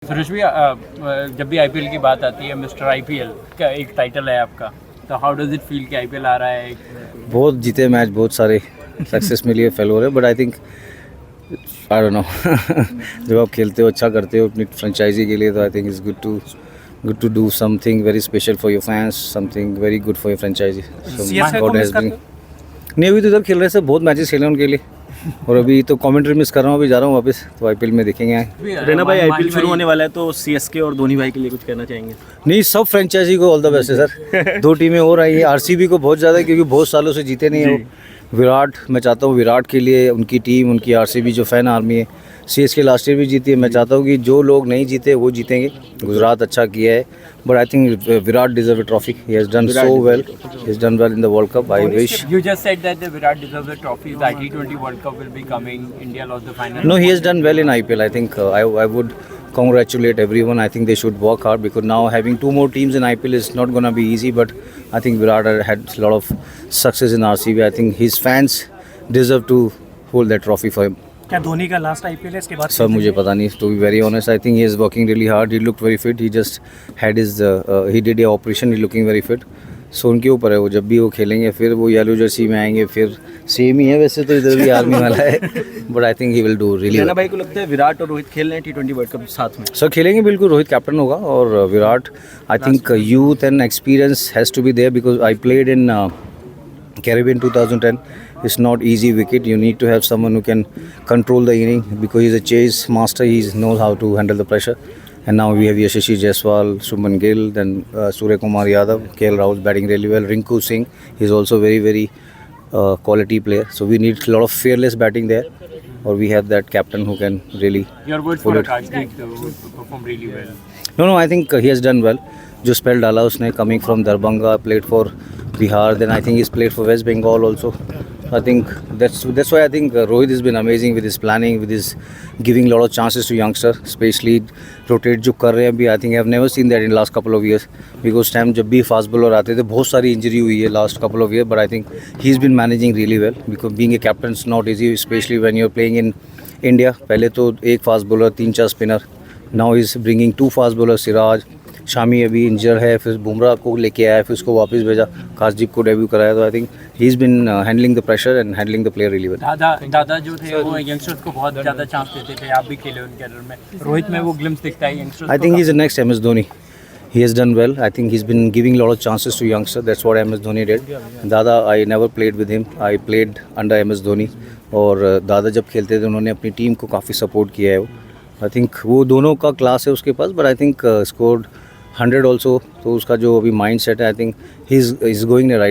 सुरेश भी जब भी आईपीएल की बात आती है, मिस्टर आईपीएल का एक टाइटल है आपका, तो हाउ डज इट फील कि आईपीएल आ रहा है? बहुत जीते मैच, बहुत सारे सक्सेस मिली है, फेल हो रहे, but I think I don't know जब आप खेलते हो, अच्छा करते हो अपनी फ्रेंचाइजी के लिए, तो I think it's good to do something very special for your fans, something very good for your franchise. नहीं, अभी तो इधर खेल रहे हैं, बहुत मैचेस खेले उनके लिए, और अभी तो कमेंट्री मिस कर रहा हूँ, अभी जा रहा हूँ वापस, तो आईपीएल में देखेंगे. रेना भाई, आईपीएल शुरू होने वाला है, तो सीएसके और धोनी भाई के लिए कुछ कहना चाहेंगे? नहीं, सब फ्रेंचाइजी को ऑल द बेस्ट है सर. 2 टीमें और आई है, आरसीबी को बहुत ज़्यादा, क्योंकि बहुत सालों से जीते नहीं है वो. विराट, मैं चाहता हूँ विराट के लिए, उनकी टीम, उनकी आरसीबी जो फैन आर्मी है. सीएसके लास्ट ईयर भी जीती है, मैं चाहता हूँ कि जो लोग नहीं जीते वो जीतेंगे. गुजरात अच्छा किया है, but I think Virat deserve a trophy. He has done so well, he has done well in the world cup. I wish. You just said that the Virat deserves a trophy. The T20 World Cup will be coming. India lost the final. No, he has done well in IPL. I think I would congratulate everyone. I think they should work hard, because now having 2 more teams in IPL is not going to be easy. But I think Virat had a lot of success in RCB. I think his fans deserve to hold that trophy for him. क्या धोनी का last IPL है इसके बाद? Sir मुझे पता नहीं, to be very honest. I think he is working really hard. He looked very fit. He just had his he did a operation. He looking very fit. So उनके ऊपर है, वो जब भी वो खेलेंगे फिर वो येलो जर्सी में आएंगे, फिर सेम ही है वैसे तो, इधर भी आर्मी वाला है, but I think he will do really. Raina भाई को लगता है विराट और रोहित खेल रहे हैं T20 वर्ल्ड कप साथ में? सर खेलेंगे बिल्कुल. रोहित कैप्टन होगा, और Virat, I think youth and experience has to be there, because I played in Caribbean 2010. It's not easy wicket. You need to have someone who can control the inning, because he's a chase master. He knows how to handle the pressure. And now we have Yashasvi Jaiswal, Shubman Gill, then Surya Kumar Yadav, KL Rahul batting really well. Rinku Singh, he's also very quality player. So we need a lot of fearless batting there, or we have that captain who can really Your words pull for it. Akashdeep performed really well. No, I think he has done well. जो spell डाला उसने, coming from Darbhanga, played for Bihar, then I think he's played for West Bengal also. I think that's why I think Rohit has been amazing with his planning, with his giving a lot of chances to youngster, especially rotate जो कर रहे हैं अभी. I think I've never seen that in last couple of years, because time जब भी fast bowler आते थे, बहुत सारी इंजरी हुई है last couple of years, but I think he's been managing really well, because being a captain is not easy, especially when you're playing in India. पहले तो एक fast bowler, 3-4 spinner. Now he's bringing 2 fast bowler, Siraj, Shami अभी इंजर है, फिर बुमराह को लेके आया, फिर उसको वापस भेजा, काशदीप को डेब्यू कराया. तो I think he is been handling the pressure and handling the player really well. दादा जो थे वो यंगस्टर्स को बहुत ज़्यादा चांस देते थे. आप भी खेले उनके अंडर में. रोहित में वो ग्लिम्स दिखता है youngsters. I think he is the next MS Dhoni. He has done well. I think he's been giving a lot of chances to youngsters. That's what MS Dhoni did. दादा, I never played with him. I played under MS Dhoni. और दादा जब खेलते थे उन्होंने अपनी team को काफ़ी सपोर्ट किया है. वो आई थिंक वो दोनों का क्लास है उसके पास, but I think scored 100 also. तो उसका जो अभी माइंड सेट है, I think he is going the right